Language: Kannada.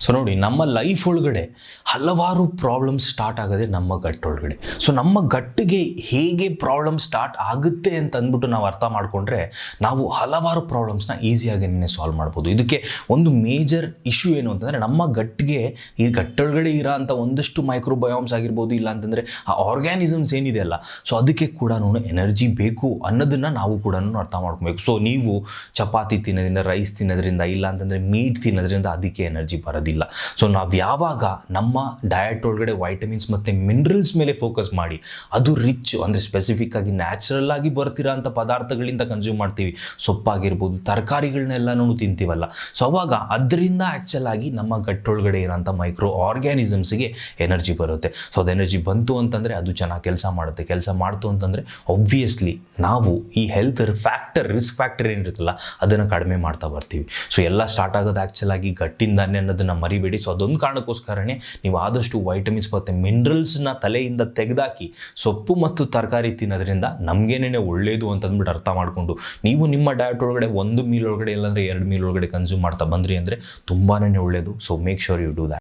ಸೊ ನೋಡಿ, ನಮ್ಮ ಲೈಫ್ ಒಳಗಡೆ ಹಲವಾರು ಪ್ರಾಬ್ಲಮ್ಸ್ ಸ್ಟಾರ್ಟ್ ಆಗೋದೇ ನಮ್ಮ ಗಟ್ ಒಳಗಡೆ. ಸೊ ನಮ್ಮ ಗಟ್ಟಿಗೆ ಹೇಗೆ ಪ್ರಾಬ್ಲಮ್ ಸ್ಟಾರ್ಟ್ ಆಗುತ್ತೆ ಅಂತ ಅಂದ್ಬಿಟ್ಟು ನಾವು ಅರ್ಥ ಮಾಡಿಕೊಂಡ್ರೆ ನಾವು ಹಲವಾರು ಪ್ರಾಬ್ಲಮ್ಸ್ನ ಈಸಿಯಾಗಿ ಸಾಲ್ವ್ ಮಾಡ್ಬೋದು. ಇದಕ್ಕೆ ಒಂದು ಮೇಜರ್ ಇಶ್ಯೂ ಏನು ಅಂತಂದರೆ, ನಮ್ಮ ಗಟ್ಟಿಗೆ ಈ ಗಟ್ಟೊಳಗಡೆ ಇರೋ ಅಂಥ ಒಂದಷ್ಟು ಮೈಕ್ರೋಬಯೋಮ್ಸ್ ಆಗಿರ್ಬೋದು, ಇಲ್ಲ ಅಂತಂದರೆ ಆ ಆರ್ಗ್ಯಾನಿಸಮ್ಸ್ ಏನಿದೆ ಅಲ್ಲ, ಸೊ ಅದಕ್ಕೆ ಕೂಡ ಎನರ್ಜಿ ಬೇಕು ಅನ್ನೋದನ್ನು ನಾವು ಕೂಡ ಅರ್ಥ ಮಾಡ್ಕೊಬೇಕು. ಸೊ ನೀವು ಚಪಾತಿ ತಿನ್ನೋದ್ರಿಂದ, ರೈಸ್ ತಿನ್ನೋದ್ರಿಂದ, ಇಲ್ಲ ಅಂತಂದರೆ ಮೀಟ್ ತಿನ್ನೋದ್ರಿಂದ ಅದಕ್ಕೆ ಎನರ್ಜಿ ಬರೋದಿಲ್ಲ. ಸೊ ನಾವು ಯಾವಾಗ ನಮ್ಮ ಡಯಟ್ ಒಳಗಡೆ ವೈಟಮಿನ್ಸ್ ಮತ್ತು ಮಿನರಲ್ಸ್ ಮೇಲೆ ಫೋಕಸ್ ಮಾಡಿ ಅದು ರಿಚ್ ಅಂದರೆ ಸ್ಪೆಸಿಫಿಕ್ ಆಗಿ ನ್ಯಾಚುರಲ್ ಆಗಿ ಬರ್ತಿರೋ ಅಂಥ ಪದಾರ್ಥಗಳಿಂದ ಕನ್ಸ್ಯೂಮ್ ಮಾಡ್ತೀವಿ, ಸೊಪ್ಪಾಗಿರ್ಬೋದು, ತರಕಾರಿಗಳನ್ನೆಲ್ಲನೂ ತಿಂತೀವಲ್ಲ, ಸೊ ಅವಾಗ ಅದರಿಂದ ಆ್ಯಕ್ಚುಲ್ ಆಗಿ ನಮ್ಮ ಗಟ್ಟೊಳಗಡೆ ಇರೋಂಥ ಮೈಕ್ರೋ ಆರ್ಗ್ಯಾನಿಸಮ್ಸ್ಗೆ ಎನರ್ಜಿ ಬರುತ್ತೆ. ಸೊ ಅದು ಎನರ್ಜಿ ಬಂತು ಅಂತಂದರೆ ಅದು ಚೆನ್ನಾಗಿ ಕೆಲಸ ಮಾಡುತ್ತೆ. ಕೆಲಸ ಮಾಡ್ತು ಅಂತಂದರೆ ಆಬ್ವಿಯಸ್ಲಿ ನಾವು ಈ ಹೆಲ್ತ್ ರಿಸ್ಕ್ ಫ್ಯಾಕ್ಟರ್ ಏನಿರುತ್ತಲ್ಲ ಅದನ್ನು ಕಡಿಮೆ ಮಾಡ್ತಾ ಬರ್ತೀವಿ. ಸೊ ಎಲ್ಲ ಸ್ಟಾರ್ಟ್ ಆಗೋದು ಆ್ಯಕ್ಚುಲ್ ಆಗಿ ಗಟ್ಟಿಂದಾನೆ ಅನ್ನೋದನ್ನು ಮರಿಬೇಡಿ. ಸೊ ಅದೊಂದು ಕಾರಣಕ್ಕೋಸ್ಕರನೇ ನೀವು ಆದಷ್ಟು ವೈಟಮಿನ್ಸ್ ಮತ್ತು ಮಿನರಲ್ಸ್ನ ತಲೆಯಿಂದ ತೆಗೆದಾಕಿ ಸೊಪ್ಪು ಮತ್ತು ತರಕಾರಿ ತಿನ್ನೋದ್ರಿಂದ ನಮಗೇನೇ ಒಳ್ಳೆಯದು ಅಂತಂದ್ಬಿಟ್ಟು ಅರ್ಥ ಮಾಡಿಕೊಂಡು ನೀವು ನಿಮ್ಮ ಡಯಟ್ ಒಳಗಡೆ ಒಂದು ಮೀಲ್ ಒಳಗಡೆ ಇಲ್ಲಾಂದರೆ 2 ಮೀಲ್ ಒಳಗಡೆ ಕನ್ಸ್ಯೂಮ್ ಮಾಡ್ತಾ ಬಂದ್ರಿ ಅಂದರೆ ತುಂಬಾ ಒಳ್ಳೆಯದು. So make sure you do that.